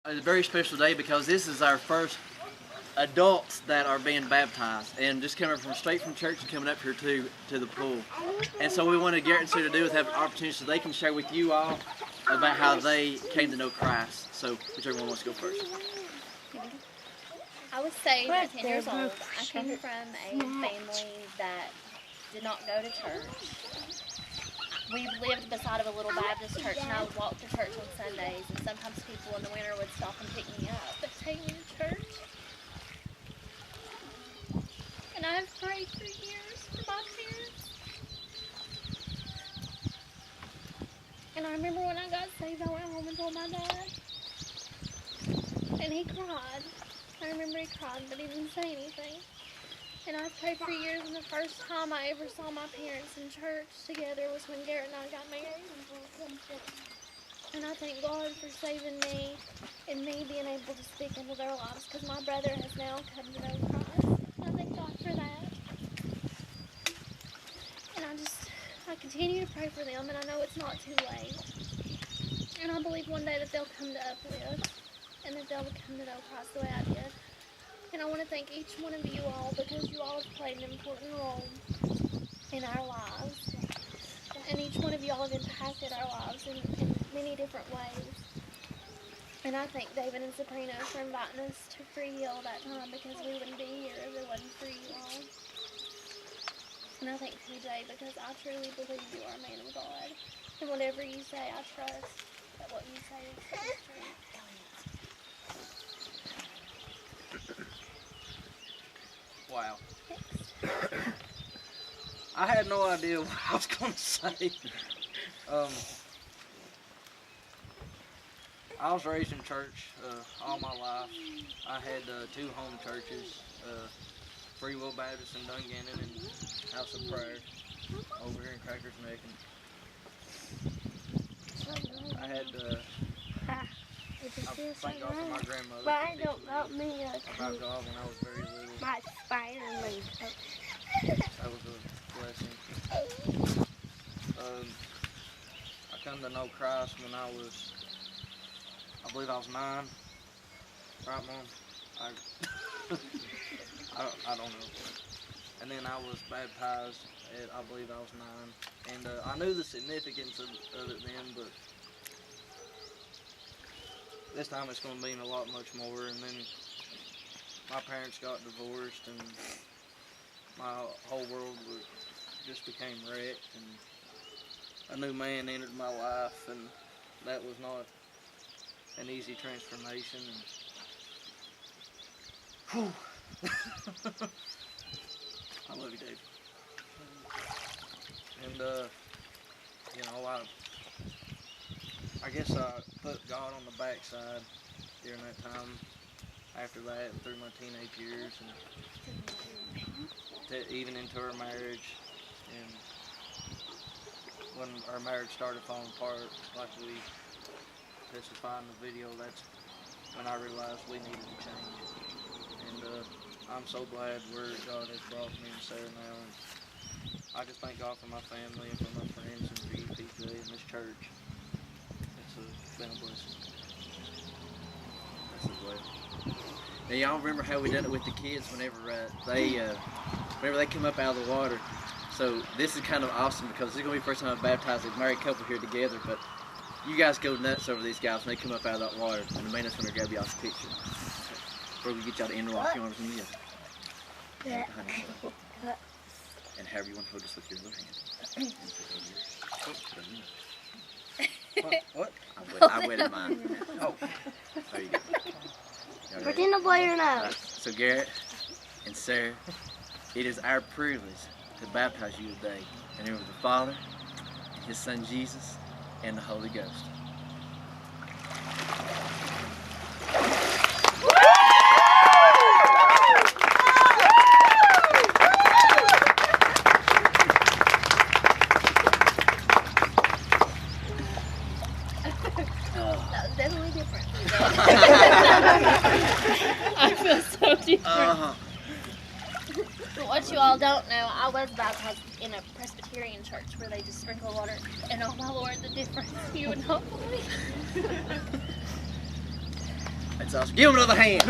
It's a very special day because this is our first adults that are being baptized, and just coming from straight from church and coming up here to the pool. And so we wanted Garrett and Sara to do is have an opportunity so they can share with you all about how they came to know Christ. So whichever one wants to go first. I was saved at 10 years old. I come from a family that did not go to church. We lived beside of a little Baptist church, and I would walk to church on Sundays, and sometimes people in the winter would stop and pick me up and take me to church. And I've prayed for years for my parents. And I remember when I got saved, I went home and told my dad. And he cried. I remember he cried, but he didn't say anything. And I prayed for years, and the first time I ever saw my parents in church together was when Garrett and I got married. And I thank God for saving me and me being able to speak into their lives, because my brother has now come to know Christ. I thank God for that. And I continue to pray for them, and I know it's not too late. And I believe one day that they'll come to Uplift, and that they'll come to know Christ the way I did. And I want to thank each one of you all, because you all have played an important role in our lives. And each one of you all have impacted our lives in many different ways. And I thank David and Sabrina for inviting us to Free Hill that time, because we wouldn't be here if it wasn't for you all. And I thank TJ, because I truly believe you are a man of God. And whatever you say, I trust that what you say is true. Wow. I had no idea what I was going to say. I was raised in church all my life. I had two home churches, Free Will Baptist in Dungannon and House of Prayer over here in Crackers Neck. And I had I thank God for my grandmother. But I don't want me about God when I was very little. my Spider-Man coat. That was a blessing. I come to know Christ when I believe I was 9. Right, Mom? I don't know. And then I was baptized at, I believe I was 9. And I knew the significance of it then, but this time it's going to mean a lot much more. And then my parents got divorced, and my whole world just became wrecked, and a new man entered my life, and that was not an easy transformation. And whew. I love you, Dave. And you know, I guess I put God on the backside during that time. After that, and through my teenage years, and even into our marriage. And when our marriage started falling apart, like we testified in the video, that's when I realized we needed to change. And I'm so glad where God has brought me and Sara now. And I just thank God for my family and for my friends and for you people in this church. It's been a blessing. That's a blessing. Now, y'all remember how we done it with the kids whenever they come up out of the water. So this is kind of awesome, because this is going to be the first time I've baptized a married couple here together. But you guys go nuts over these guys when they come up out of that water. And the man is going to grab y'all's picture. We're going to get y'all to interlock your arms in the other. And however you want to hold this with your other hand. What? I wetted mine. Oh, there you go. Pretend to blow your nose. So Garrett and Sara, it is our privilege to baptize you today in the name of the Father, His Son Jesus, and the Holy Ghost. That was definitely different. I feel so different. But what you all don't know, I was baptized in a Presbyterian church where they just sprinkle water, and oh my Lord, the difference you would not believe. That's awesome. Give him another hand.